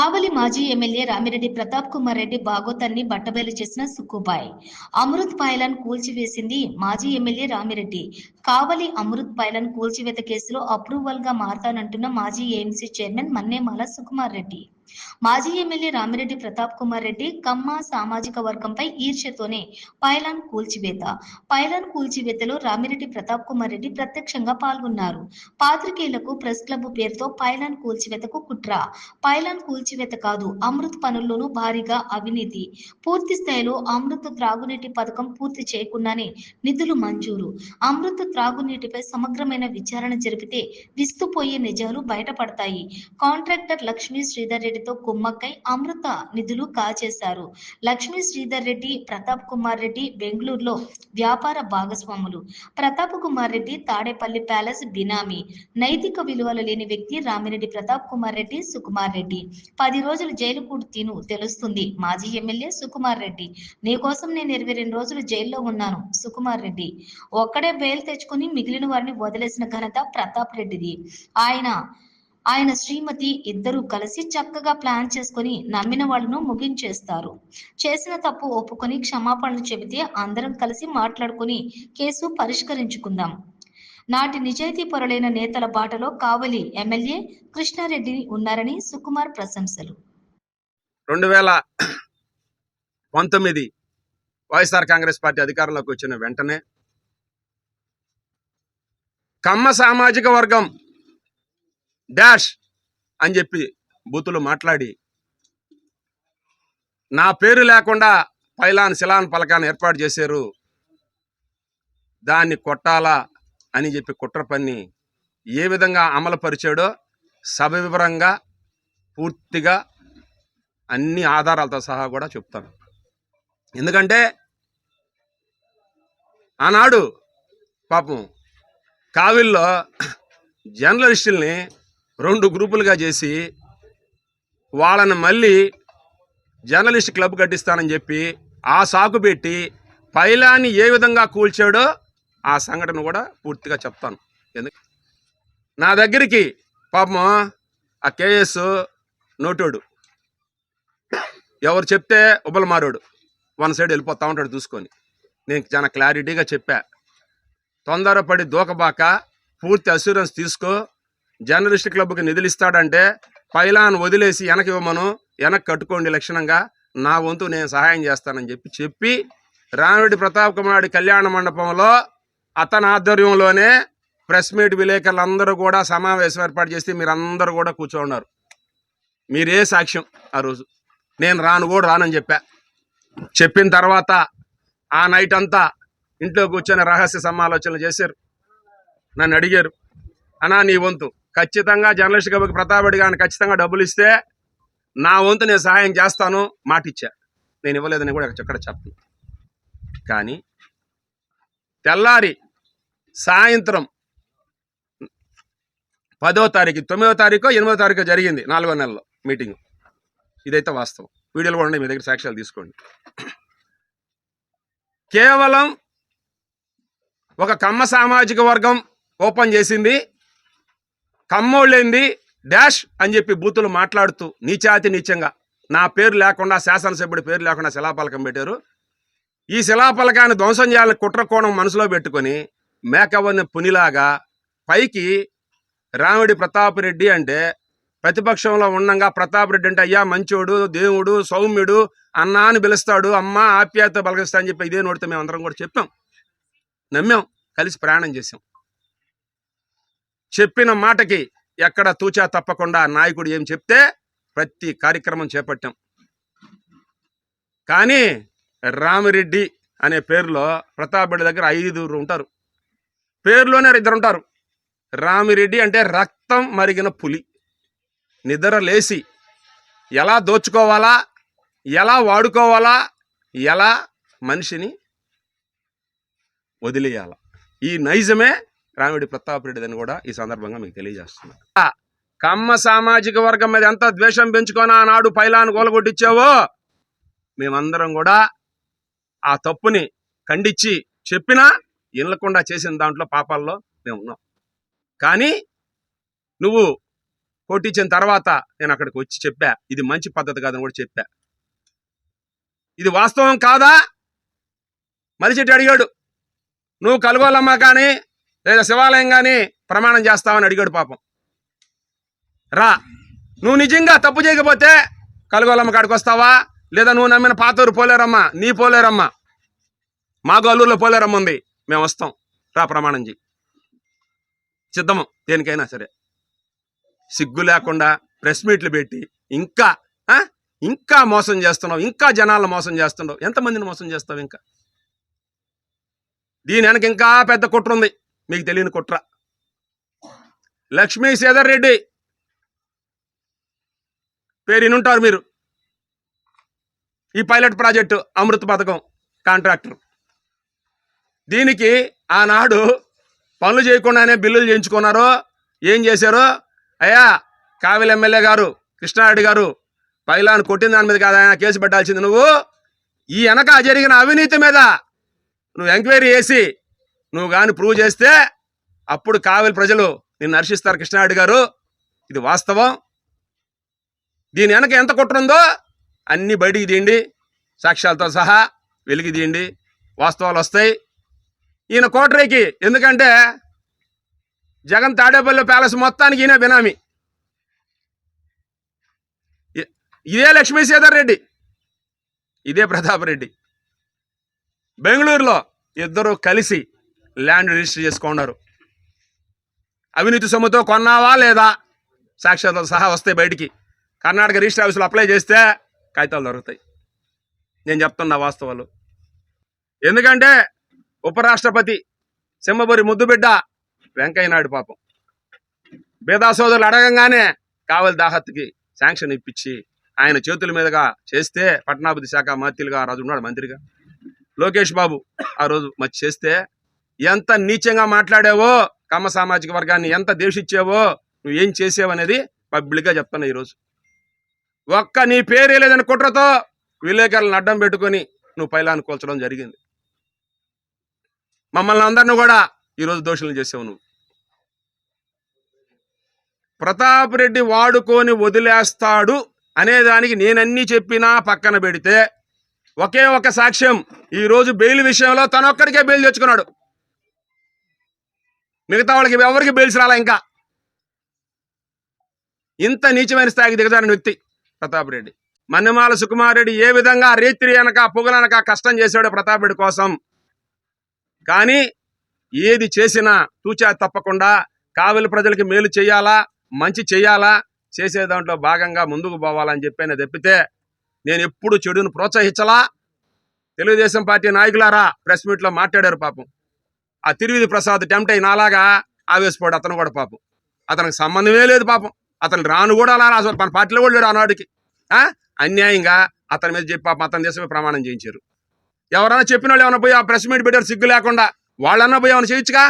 కావలి మాజీ ఎమ్మెల్యే రామిరెడ్డి ప్రతాప్ కుమార్ రెడ్డి బాగోతాన్ని బట్టబయలు చేసిన సుక్కుబాయ్. అమృత్ పాయలాన్ కూల్చివేసింది మాజీ ఎమ్మెల్యే రామిరెడ్డి. కావలి అమృత్ పాయలాన్ కూల్చివేత కేసులో అప్రూవల్ గా మారతానంటున్న మాజీ ఏఎంసీ చైర్మన్ మన్నేమాల సుకుమార్ రెడ్డి. మాజీ ఎమ్మెల్యే రామిరెడ్డి ప్రతాప్ కుమార్ రెడ్డి కమ్మ సామాజిక వర్గంపై ఈర్ష్యతోనే పైలాన్ కూల్చివేత. పైలాన్ కూల్చివేతలో రామిరెడ్డి ప్రతాప్ కుమార్ రెడ్డి ప్రత్యక్షంగా పాల్గొన్నారు. పాత్రికేయులకు ప్రెస్ క్లబ్ పేరుతో పైలాన్ కూల్చివేతకు కుట్ర. పైలాన్ కూల్చివేత కాదు, అమృత్ పనుల్లోనూ భారీగా అవినీతి. పూర్తి స్థాయిలో అమృత్ త్రాగునీటి పథకం పూర్తి చేయకుండానే నిధులు మంజూరు. అమృత్ త్రాగునీటిపై సమగ్రమైన విచారణ జరిపితే విస్తుపోయే నిజాలు బయటపడతాయి. కాంట్రాక్టర్ లక్ష్మీ శ్రీధర్ రెడ్డితో కుమ్మక్కై అమృత నిధులు కాజేశారు. లక్ష్మీ శ్రీధర్ రెడ్డి, ప్రతాప్ కుమార్ రెడ్డి బెంగళూరులో వ్యాపార భాగస్వాములు. ప్రతాప్ కుమార్ రెడ్డి తాడేపల్లి ప్యాలెస్ బినామీ. నైతిక విలువలు లేని వ్యక్తి రామిరెడ్డి ప్రతాప్ కుమార్ రెడ్డి సుకుమార్ రెడ్డి. 10 రోజులు జైలు కూడా తిను తెలుస్తుంది. మాజీ ఎమ్మెల్యే సుకుమార్ రెడ్డి. నీకోసం నేను 22 రోజులు జైల్లో ఉన్నాను. సుకుమార్ రెడ్డి ఒక్కడే బెయిల్ తెచ్చుకుని మిగిలిన వారిని వదిలేసిన ఘనత ప్రతాప్ రెడ్డిది. ఆయన శ్రీమతి ఇద్దరూ కలిసి చక్కగా ప్లాన్ చేసుకుని నమ్మిన వాళ్ళను ముగించేస్తారు. చేసిన తప్పు ఒప్పుకొని క్షమాపణలు చెబితే అందరం కలిసి మాట్లాడుకుని కేసు పరిష్కరించుకుందాం. నాటి నిజాయితీ పరులైన నేతల బాటలో కావలి ఎమ్మెల్యే కృష్ణారెడ్డి ఉన్నారని సుకుమార్ ప్రశంసలు. 2019 వైఎస్ఆర్ కాంగ్రెస్ పార్టీ అధికారంలోకి వచ్చిన వెంటనే కమ్మ సామాజిక వర్గం డాష్ అని చెప్పి బూతులు మాట్లాడి నా పేరు లేకుండా పైలాన్ శిలాన్ పలకాన్ని ఏర్పాటు చేశారు, దాన్ని కొట్టాలా అని చెప్పి కుట్ర పన్ని ఏ విధంగా అమలు పరిచాడో సవివరంగా పూర్తిగా అన్ని ఆధారాలతో సహా కూడా చెప్తాను. ఎందుకంటే ఆనాడు పాపం కావిల్లో జర్నలిస్టుల్ని 2 గ్రూపులుగా చేసి వాళ్ళని మళ్ళీ జర్నలిస్ట్ క్లబ్ కట్టిస్తానని చెప్పి ఆ సాకు పెట్టి పైలాన్ని ఏ విధంగా కూల్చాడో ఆ సంఘటన కూడా పూర్తిగా చెప్తాను. ఎందుకు నా దగ్గరికి పాపం ఆ కేఎస్ నోటోడు ఎవరు చెప్తే ఉబలమారోడు 1 సైడ్ వెళ్ళిపోతా ఉంటాడు చూసుకొని. నేను చాలా క్లారిటీగా చెప్పా, తొందరపడి దూకబాక పూర్తి అష్యూరెన్స్ తీసుకో. జర్నలిస్ట్ క్లబ్కి నిధులు ఇస్తాడంటే పైలాన్ వదిలేసి వెనక్కి ఇవ్వమను, వెనక్కి కట్టుకోండి లక్షణంగా, నా వంతు నేను సహాయం చేస్తానని చెప్పి రామిరెడ్డి ప్రతాప్ కుమార్ కళ్యాణ మండపంలో అతని ఆధ్వర్యంలోనే ప్రెస్ మీట్ విలేకరులందరూ కూడా సమావేశం ఏర్పాటు చేసి మీరందరూ కూడా కూర్చోన్నారు. మీరే సాక్ష్యం. ఆ రోజు నేను రానని చెప్పిన తర్వాత ఆ నైట్ అంతా ఇంట్లో కూర్చొని రహస్య సమాలోచనలు చేశారు. నన్ను అడిగారు, అన్నా నీ వంతు ఖచ్చితంగా జర్నలిస్ట్ క్లబ్కి ప్రతాప్ రెడ్డి గారిని ఖచ్చితంగా డబ్బులు ఇస్తే నా వంతు నేను సహాయం చేస్తాను మాటిచ్చా. నేను ఇవ్వలేదని కూడా ఎక్కడ చెప్పను. కానీ తెల్లారి సాయంత్రం 10వ తారీఖు 9వ తారీఖు 8వ తారీఖు జరిగింది 4వ నెలలో మీటింగ్. ఇదైతే వాస్తవం. వీడియోలు కూడా మీ దగ్గర సాక్ష్యాలు తీసుకోండి. కేవలం ఒక కమ్మ సామాజిక వర్గం ఓపెన్ చేసింది, కమ్మోళ్ళేంది డాష్ అని చెప్పి బూతులు మాట్లాడుతూ నీచంగా నా పేరు లేకుండా, శాసనసభ్యుడి పేరు లేకుండా శిలాపలకం పెట్టారు. ఈ శిలాపలకాన్ని ధ్వంసం చేయాలని కుట్ర కోణం మనసులో పెట్టుకొని మేకవన్న పునిలాగా పైకి రామిరెడ్డి ప్రతాప్ రెడ్డి అంటే ప్రతిపక్షంలో ఉండంగా ప్రతాప్ రెడ్డి అంటే అయ్యా మంచోడు, దేవుడు, సౌమ్యుడు, అన్నా అని పిలుస్తాడు, అమ్మ ఆప్యాయత బలగిస్తా అని చెప్పి ఇదే నోడితే మేము అందరం కూడా చెప్పాం, నమ్మాం, కలిసి ప్రయాణం చేసాం. చెప్పిన మాటకి ఎక్కడ తూచా తప్పకుండా నాయకుడు ఏం చెప్తే ప్రతి కార్యక్రమం చేపట్టాం. కానీ రామిరెడ్డి అనే పేరులో ప్రతాప్ రెడ్డి దగ్గర 5 ఉంటారు. పేరులోనే 2 ఉంటారు. రామిరెడ్డి అంటే రక్తం మరిగిన పులి. నిద్ర లేసి ఎలా దోచుకోవాలా, ఎలా వాడుకోవాలా, ఎలా మనిషిని వదిలేయాల, ఈ నైజమే రామిరెడ్డి ప్రతాప్ రెడ్డిదని కూడా ఈ సందర్భంగా మీకు తెలియజేస్తున్నారు. కమ్మ సామాజిక వర్గం మీద ఎంత ద్వేషం పెంచుకొని ఆనాడు పైలాను గోలగొట్టించావో మేమందరం కూడా ఆ తప్పుని ఖండించి చెప్పినా వినకుండా చేసిన దాంట్లో పాపాల్లో మేము ఉన్నాం. కానీ నువ్వు కొట్టించిన తర్వాత నేను అక్కడికి వచ్చి చెప్పా, ఇది మంచి పద్ధతి కాదని కూడా చెప్పా. ఇది వాస్తవం కాదా? మరిచెట్టి అడిగాడు, నువ్వు కలుగోలమ్మ కానీ లేదా శివాలయం కానీ ప్రమాణం చేస్తావని అడిగాడు పాపం. రా, నువ్వు నిజంగా తప్పు చేయకపోతే కలుగోలమ్మ కాడికి వస్తావా, లేదా నువ్వు నమ్మిన పాతూరు పోలేరమ్మ, నీ పోలేరమ్మ, మా గోలూరులో పోలేరమ్మ ఉంది, మేము వస్తాం, రా ప్రమాణం చేయి, సిద్ధము దేనికైనా సరే. సిగ్గు లేకుండా ప్రెస్ మీట్లు పెట్టి ఇంకా మోసం చేస్తున్నావు, ఇంకా జనాలను మోసం చేస్తున్నావు. ఎంతమందిని మోసం చేస్తావు? ఇంకా దీని వెనక ఇంకా పెద్ద కుట్ర ఉంది, మీకు తెలియని కుట్ర. లక్ష్మీ శ్రీధర్ రెడ్డి పేరు వినుంటారు మీరు. ఈ పైలట్ ప్రాజెక్టు అమృత్ పథకం కాంట్రాక్టర్. దీనికి ఆనాడు పనులు చేయకుండానే బిల్లులు చేయించుకున్నారు. ఏం చేశారు? అయ్యా కావిలి ఎమ్మెల్యే గారు కృష్ణారెడ్డి గారు, పైలాన్ కొట్టిన దాని మీద కాదా కేసు పెట్టాల్సింది నువ్వు. ఈ వెనక జరిగిన అవినీతి మీద నువ్వు ఎంక్వైరీ చేసి నువ్వు కానీ ప్రూవ్ చేస్తే అప్పుడు కావిలి ప్రజలు నిన్ను హర్షిస్తారు కృష్ణారెడ్డి గారు. ఇది వాస్తవం. దీని వెనక ఎంత కుట్రుందో అన్ని బయటికి తీయండి, సాక్ష్యాలతో సహా వెలికి తీయండి, వాస్తవాలు వస్తాయి. ఈయన కోటరీకి, ఎందుకంటే జగన్ తాడేపల్లి ప్యాలెస్ మొత్తానికి ఈయన బినామీ. ఇదే లక్ష్మీ శ్రీధర్ రెడ్డి, ఇదే ప్రతాప్ రెడ్డి. బెంగళూరులో ఇద్దరు కలిసి ల్యాండ్ రిజిస్టర్ చేసుకున్నారు. అవినీతి సొమ్ముతో కొన్నావా లేదా సాక్ష్యాలతో సహా వస్తాయి బయటికి. కర్ణాటక రిజిస్టర్ ఆఫీసులో అప్లై చేస్తే కాగితాలు దొరుకుతాయి. నేను చెప్తున్నా వాస్తవాలు. ఎందుకంటే ఉపరాష్ట్రపతి సింహపురి ముద్దుబిడ్డ వెంకయ్య నాయుడు పాపం బేదా సోదరులు అడగంగానే కావలి దాహత్కి శాంక్షన్ ఇప్పించి ఆయన చేతుల మీదుగా చేస్తే, పట్టణాభివృద్ధి శాఖ మంత్రిగా ఆ రోజు ఉన్నాడు మంత్రిగా లోకేష్ బాబు, ఆ రోజు మచ్చి చేస్తే ఎంత నీచంగా మాట్లాడావో, కమ్మ సామాజిక వర్గాన్ని ఎంత దేశించావో, నువ్వు ఏం చేసావు అనేది పబ్లిక్గా చెప్తున్నా. ఈరోజు ఒక్క నీ పేరే లేదని కుట్రతో విలేకరులను అడ్డం పెట్టుకొని నువ్వు పైలాన్ని కూల్చడం జరిగింది. మమ్మల్ని అందరిని కూడా ఈరోజు దోషులను చేసావు నువ్వు. ప్రతాప్ రెడ్డి వాడుకొని వదిలేస్తాడు అనేదానికి నేనన్నీ చెప్పినా పక్కన పెడితే ఒకే ఒక సాక్ష్యం, ఈరోజు బెయిల్ విషయంలో తనొక్కడికే బెయిల్ తెచ్చుకున్నాడు. మిగతా వాళ్ళకి ఎవరికి బెయిల్స్ రాలా. ఇంకా ఇంత నీచమైన స్థాయికి దిగజారిన వ్యక్తి ప్రతాప్ రెడ్డి. మన్నెమాల సుకుమార్ రెడ్డి ఏ విధంగా రేత్రి అనక పొగలనక కష్టం చేశాడో ప్రతాప్ రెడ్డి కోసం, కానీ ఏది చేసినా తూచా తప్పకుండా కావలి ప్రజలకి మేలు చేయాలా, మంచి చేయాలా, చేసే దాంట్లో భాగంగా ముందుకు పోవాలని చెప్పిన తప్పితే నేను ఎప్పుడు చెడును ప్రోత్సహించలా. తెలుగుదేశం పార్టీ నాయకులారా ప్రెస్ మీట్లో మాట్లాడారు పాపం. ఆ తిరువిధి ప్రసాద్ టెంప్ట్ అయి నాలాగా ఆవేశపడు అతను కూడా పాపం. అతనికి సంబంధమే లేదు పాపం. అతను రాను కూడా అలా మన పార్టీలో కూడా లేడు ఆనాడికి. అన్యాయంగా అతని మీద చెప్పి పాపం అతని దేశమే ప్రమాణం చేయించారు. ఎవరైనా చెప్పిన వాళ్ళు ఏమైనా పోయి ఆ ప్రెస్ మీట్ పెట్టారు సిగ్గు లేకుండా, వాళ్ళన్నా పోయి ఏమైనా చేయొచ్చుగా.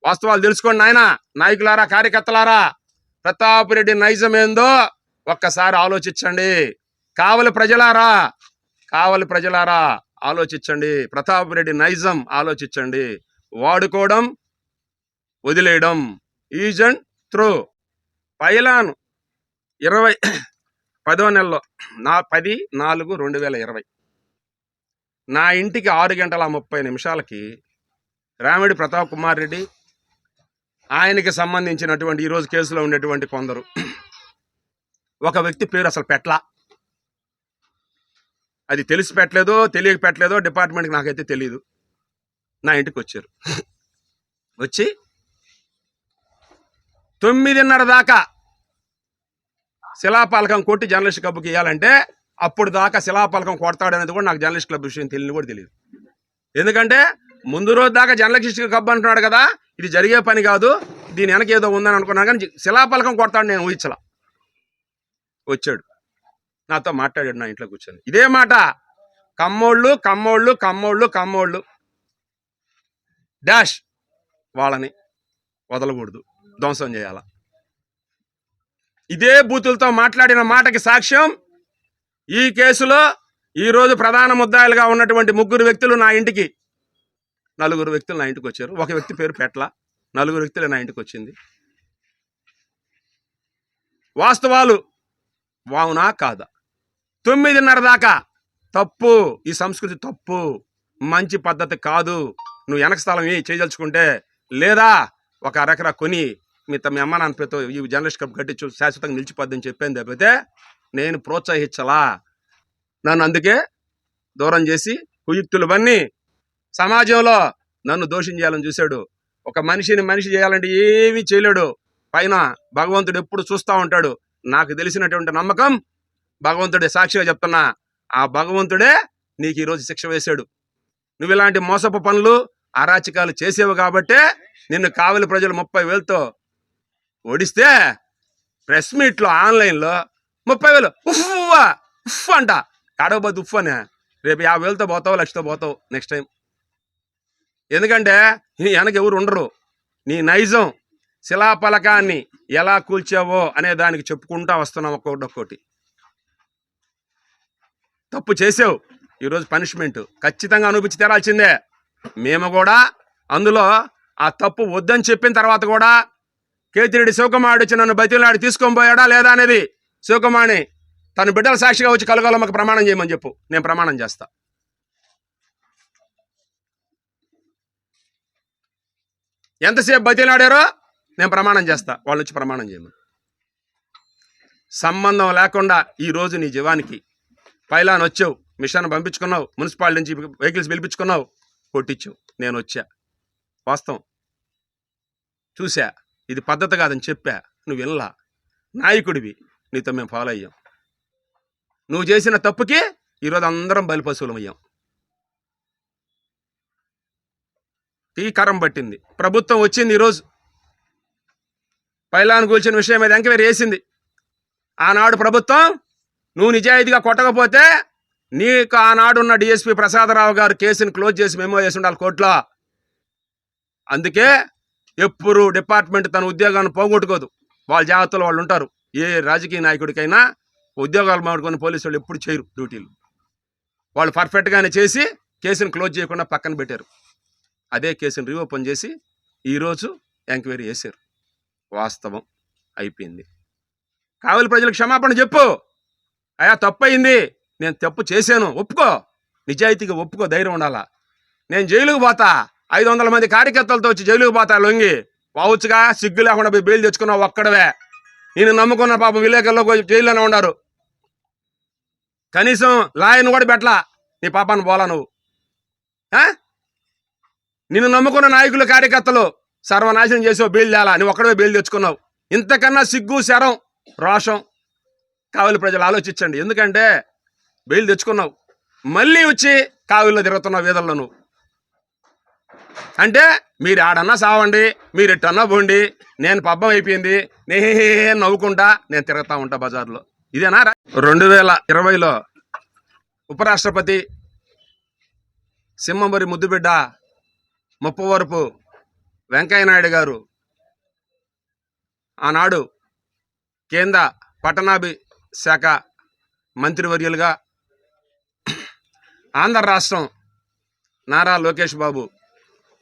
వాస్తవాలు తెలుసుకోండి నాయన, నాయకులారా, కార్యకర్తలారా. ప్రతాప్ రెడ్డి నైజం ఏందో ఒక్కసారి ఆలోచించండి. కావలి ప్రజలారా ఆలోచించండి. ప్రతాప్ రెడ్డి నైజం ఆలోచించండి. వాడుకోవడం, వదిలేయడం, ఈజ్ అండ్ త్రో. పైలాన్ 10వ నెలలో 10/4/2020 నా ఇంటికి 6:30 రామిడి ప్రతాప్ కుమార్ రెడ్డి, ఆయనకి సంబంధించినటువంటి ఈరోజు కేసులో ఉండేటువంటి కొందరు, ఒక వ్యక్తి పేరు అసలు పెట్టలా. అది తెలిసి పెట్టలేదో తెలియక పెట్టలేదో డిపార్ట్మెంట్కి నాకైతే తెలియదు. నా ఇంటికి వచ్చారు. వచ్చి 9:30 దాకా శిలాపాలకం కొట్టి జర్నలిస్ట్ క్లబ్కి ఇవ్వాలంటే అప్పుడు దాకా శిలాపాలకం కొడతాడనేది కూడా నాకు జర్నలిస్ట్ క్లబ్ విషయం తెలియని కూడా తెలియదు. ఎందుకంటే ముందు రోజు దాకా జర్నలిస్ట్ క్లబ్ అంటున్నాడు కదా, ఇది జరిగే పని కాదు, దీని వెనక ఏదో ఉందని అనుకున్నాను. కానీ శిలాపాలకం కొడతాడు నేను ఊహించలా. వచ్చాడు, నాతో మాట్లాడాడు నా ఇంట్లో కూర్చొని. ఇదే మాట, కమ్మోళ్ళు కమ్మోళ్ళు కమ్మోళ్ళు కమ్మోళ్ళు డాష్, వాళ్ళని వదలకూడదు, ధ్వంసం చేయాల. ఇదే బూతులతో మాట్లాడిన మాటకి సాక్ష్యం ఈ కేసులో ఈరోజు ప్రధాన ముద్దాయిలుగా ఉన్నటువంటి 3 వ్యక్తులు నా ఇంటికి, 4 వ్యక్తులు నా ఇంటికి వచ్చారు. ఒక వ్యక్తి పేరు పెట్ల, 4 వ్యక్తులు నా ఇంటికి వచ్చింది. వాస్తవాలు వావునా కాదా? 9:30 దాకా తప్పు. ఈ సంస్కృతి తప్పు, మంచి పద్ధతి కాదు. నువ్వు వెనక స్థలం చేయదలుచుకుంటే లేదా ఒక అరెకరా కొని మీ అమ్మ నాన్న పేరుతో ఈ జర్నలిస్ట్ క్లబ్ కట్టించు, శాశ్వతంగా నిలిచిపోద్దని చెప్పాను తప్పితే నేను ప్రోత్సహించలా. నన్ను అందుకే దూరం చేసి కుయుక్తులు బన్ని సమాజంలో నన్ను దోషం చేయాలని చూశాడు. ఒక మనిషిని మనిషి చేయాలంటే ఏమీ చేయలేడు. పైన భగవంతుడు ఎప్పుడు చూస్తూ ఉంటాడు. నాకు తెలిసినటువంటి నమ్మకం భగవంతుడే, సాక్షిగా చెప్తున్నా. ఆ భగవంతుడే నీకు ఈరోజు శిక్ష వేశాడు. నువ్వు ఇలాంటి మోసపు పనులు అరాచకాలు చేసేవు కాబట్టే నిన్ను కావలి ప్రజలు 30,000తో ఓడిస్తే ప్రెస్ మీట్లో ఆన్లైన్లో 30,000 ఉఫ్ అంట. ఆడవబోద్దు ఉఫ్ అనే. రేపు 50,000తో పోతావు, 1,00,000తో పోతావు నెక్స్ట్ టైం. ఎందుకంటే నీ వెనక ఎవరు ఉండరు. నీ నైజం శిలాఫలకాన్ని ఎలా కూల్చావో అనే దానికి చెప్పుకుంటా వస్తున్నాం ఒక్కొక్కటి. తప్పు చేసావు, ఈరోజు పనిష్మెంట్ ఖచ్చితంగా అనిపించి తీరాల్సిందే. మేము కూడా అందులో ఆ తప్పు వద్దని చెప్పిన తర్వాత కూడా కేతిరెడ్డి శివకుమారుడు వచ్చి నన్ను బతిలాడి తీసుకొని పోయాడా లేదా అనేది శివకుమార్ని తన బిడ్డల సాక్షిగా వచ్చి కలగలమ్మకు ప్రమాణం చేయమని చెప్పు, నేను ప్రమాణం చేస్తా. ఎంతసేపు బతిలాడారో నేను ప్రమాణం చేస్తా, వాళ్ళ నుంచి ప్రమాణం చేయమని. సంబంధం లేకుండా ఈరోజు నీ జీవానికి పైలాన్ వచ్చావు, మిషన్ పంపించుకున్నావు, మున్సిపాలిటీ నుంచి వెహికల్స్ పిలిపించుకున్నావు, కొట్టించావు. నేను వచ్చా, వాస్తవం చూసా, ఇది పద్ధతి కాదని చెప్పా. నువ్వు వినలా. నాయకుడివి, నీతో మేము ఫాలో అయ్యాం. నువ్వు చేసిన తప్పుకి ఈరోజు అందరం బలిపశువులం అయ్యాం. ఈ కరం పట్టింది, ప్రభుత్వం వచ్చింది. ఈరోజు పైలాన్ కూల్చిన విషయం మీద ఎంక్వైరీ వేసింది. ఆనాడు ప్రభుత్వం నువ్వు నిజాయితీగా కొట్టకపోతే నీకు ఆనాడున్న డిఎస్పీ ప్రసాదరావు గారు కేసుని క్లోజ్ చేసి మెమో చేసి ఉండాలి కోర్టులో. అందుకే ఎప్పుడు డిపార్ట్మెంట్ తన ఉద్యోగాన్ని పోగొట్టుకోదు. వాళ్ళ జాగ్రత్తలో వాళ్ళు ఉంటారు. ఏ రాజకీయ నాయకుడికైనా ఉద్యోగాలు మాడుకొని పోలీసు వాళ్ళు ఎప్పుడు చేయరు డ్యూటీలు. వాళ్ళు పర్ఫెక్ట్గానే చేసి కేసుని క్లోజ్ చేయకుండా పక్కన పెట్టారు. అదే కేసుని రీఓపెన్ చేసి ఈరోజు ఎంక్వైరీ చేశారు. వాస్తవం అయిపోయింది. కావలి ప్రజలకు క్షమాపణ చెప్పు. అయ్యా తప్పు అయింది, నేను తప్పు చేశాను, ఒప్పుకో. నిజాయితీగా ఒప్పుకో, ధైర్యం ఉండాలా. నేను జైలుకు పోతా, 500 మంది కార్యకర్తలతో వచ్చి జైలుకు పోతా, లొంగి పోవచ్చుగా. సిగ్గు లేకుండా పోయి బెయిల్ తెచ్చుకున్నావు ఒక్కడవే. నేను నమ్ముకున్న పాపం విలేకరులో జైల్లోనే ఉన్నారు. కనీసం లాయర్ని కూడా పెట్టలా. నీ పాపాన్ని పోలా నువ్వు. నిన్ను నమ్ముకున్న నాయకులు కార్యకర్తలు సర్వనాశనం చేసావు, బెయిల్ తేలా. నువ్వు ఒక్కడవే బెయిల్ తెచ్చుకున్నావు. ఇంతకన్నా సిగ్గు, శరం, రోషం కావలి ప్రజలు ఆలోచించండి. ఎందుకంటే బెయిల్ తెచ్చుకున్నావు, మళ్ళీ వచ్చి కావలిలో తిరుగుతున్నావు వీధల్లో నువ్వు. అంటే మీరు ఆడన్నా సావండి, మీరు ఎట్టన్నా పోండి, నేను పబ్బం అయిపోయింది, నేను నవ్వుకుంటా నేను తిరుగుతూ ఉంటా బజార్లో. ఇదేనా? 2020లో ఉపరాష్ట్రపతి సింహంబరి ముద్దుబిడ్డ ముప్పవరపు వెంకయ్యనాయుడు గారు ఆనాడు కేంద్ర పట్టణాభిశాఖ మంత్రివర్యులుగా, ఆంధ్ర రాష్ట్రం నారా లోకేష్ బాబు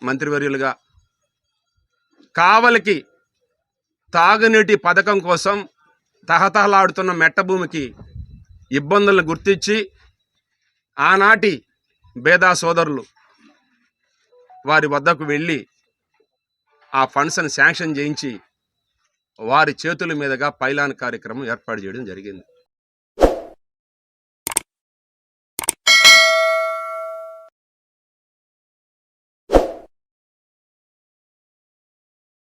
మంత్రివర్యులుగా కావలికి తాగునీటి పథకం కోసం తహతహలాడుతున్న మెట్టభూమికి ఇబ్బందులను గుర్తించి ఆనాటి బేదా సోదరులు వారి వద్దకు వెళ్ళి ఆ ఫండ్స్ని శాంక్షన్ చేయించి వారి చేతుల మీదుగా పైలాన్ కార్యక్రమం ఏర్పాటు చేయడం జరిగింది.